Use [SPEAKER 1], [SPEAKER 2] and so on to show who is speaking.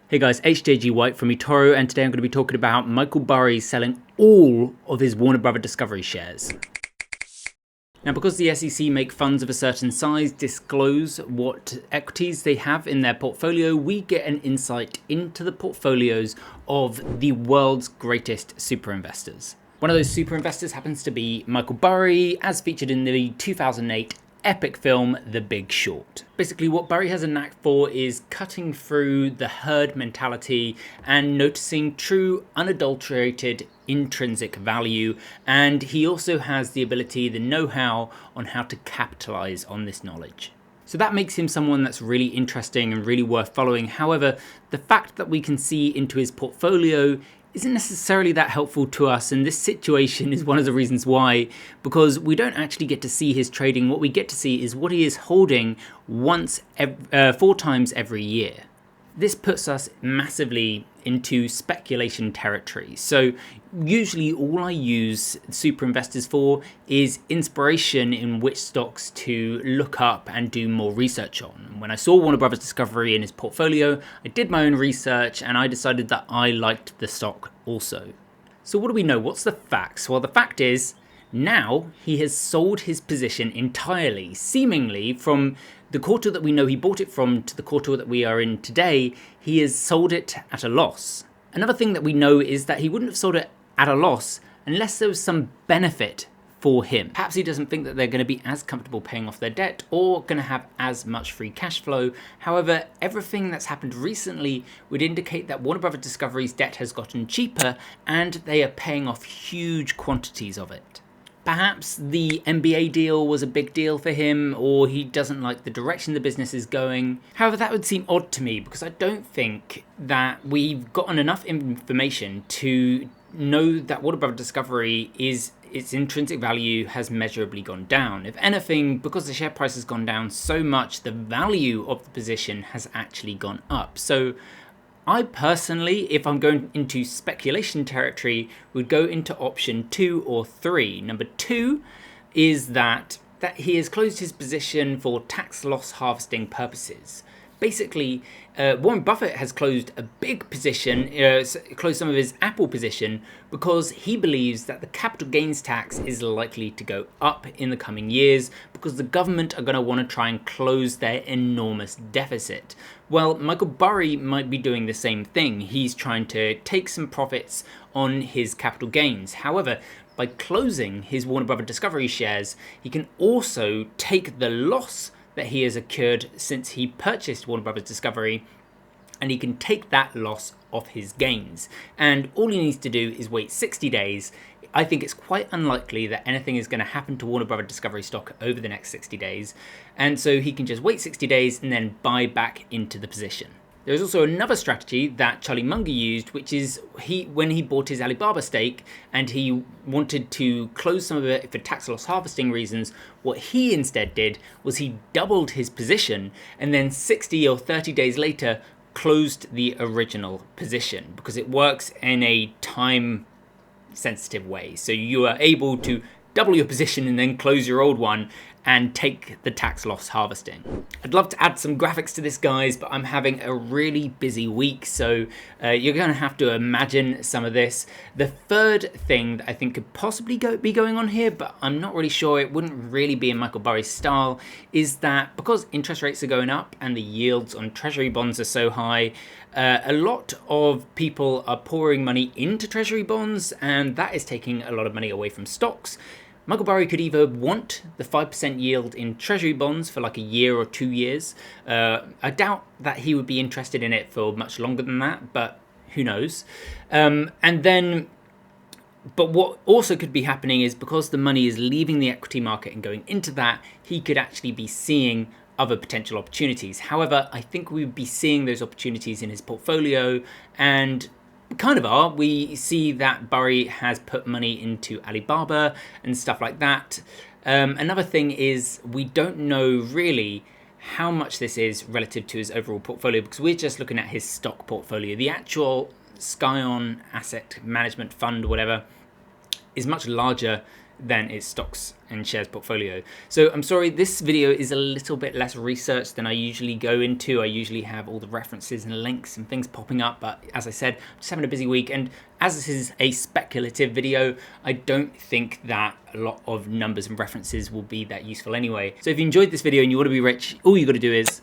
[SPEAKER 1] Hey guys, HJG White from eToro, and today I'm going to be talking about Michael Burry selling all of his Warner Bros. Discovery shares. Now, because the SEC make funds of a certain size disclose what equities they have in their portfolio, we get an insight into the portfolios of the world's greatest super investors. One of those super investors happens to be Michael Burry, as featured in the 2008 epic film, The Big Short. Basically, what Burry has a knack for is cutting through the herd mentality and noticing true, unadulterated, intrinsic value. And he also has the ability, the know-how on how to capitalize on this knowledge. So that makes him someone that's really interesting and really worth following. However, the fact that we can see into his portfolio isn't necessarily that helpful to us, and this situation is one of the reasons why, because we don't actually get to see his trading. What we get to see is what he is holding 4 times every year. This puts us massively into speculation territory. So usually all I use super investors for is inspiration in which stocks to look up and do more research on. When I saw Warner Bros. Discovery in his portfolio, I did my own research and I decided that I liked the stock also. So what do we know? What's the facts? Well, the fact is, now he has sold his position entirely, seemingly from the quarter that we know he bought it from to the quarter that we are in today. He has sold it at a loss. Another thing that we know is that he wouldn't have sold it at a loss unless there was some benefit for him. Perhaps he doesn't think that they're going to be as comfortable paying off their debt or going to have as much free cash flow. However, everything that's happened recently would indicate that Warner Bros. Discovery's debt has gotten cheaper and they are paying off huge quantities of it. Perhaps the NBA deal was a big deal for him, or he doesn't like the direction the business is going. However, that would seem odd to me because I don't think that we've gotten enough information to know that Warner Bros. Discovery its intrinsic value has measurably gone down. If anything, because the share price has gone down so much, the value of the position has actually gone up. So I personally, if I'm going into speculation territory, would go into option 2 or 3. Number 2 is that he has closed his position for tax loss harvesting purposes. Basically, Warren Buffett has closed a big position, closed some of his Apple position, because he believes that the capital gains tax is likely to go up in the coming years because the government are going to want to try and close their enormous deficit. Well, Michael Burry might be doing the same thing. He's trying to take some profits on his capital gains. However, by closing his Warner Bros. Discovery shares, he can also take the loss that he has occurred since he purchased Warner Bros. Discovery, and he can take that loss off his gains. And all he needs to do is wait 60 days. I think it's quite unlikely that anything is going to happen to Warner Bros. Discovery stock over the next 60 days. And so he can just wait 60 days and then buy back into the position. There's also another strategy that Charlie Munger used, which is when he bought his Alibaba stake and he wanted to close some of it for tax loss harvesting reasons, what he instead did was he doubled his position and then 60 or 30 days later closed the original position, because it works in a time sensitive way. So you are able to double your position and then close your old one and take the tax loss harvesting. I'd love to add some graphics to this, guys, but I'm having a really busy week, so you're going to have to imagine some of this. The third thing that I think could possibly be going on here, but I'm not really sure, it wouldn't really be in Michael Burry's style, is that because interest rates are going up and the yields on treasury bonds are so high, a lot of people are pouring money into treasury bonds, and that is taking a lot of money away from stocks. Michael Burry could either want the 5% yield in treasury bonds for like a year or 2 years. I doubt that he would be interested in it for much longer than that, but who knows. But what also could be happening is, because the money is leaving the equity market and going into that, he could actually be seeing other potential opportunities. However, I think we would be seeing those opportunities in his portfolio, and kind of are. We see that Burry has put money into Alibaba and stuff like that. Another thing is, we don't know really how much this is relative to his overall portfolio, because we're just looking at his stock portfolio. The actual Scion Asset Management Fund, whatever, is much larger than its stocks and shares portfolio. So I'm sorry, this video is a little bit less research than I usually go into. I usually have all the references and links and things popping up, but as I said, I'm just having a busy week, and as this is a speculative video, I don't think that a lot of numbers and references will be that useful anyway. So if you enjoyed this video and you want to be rich, all you got to do is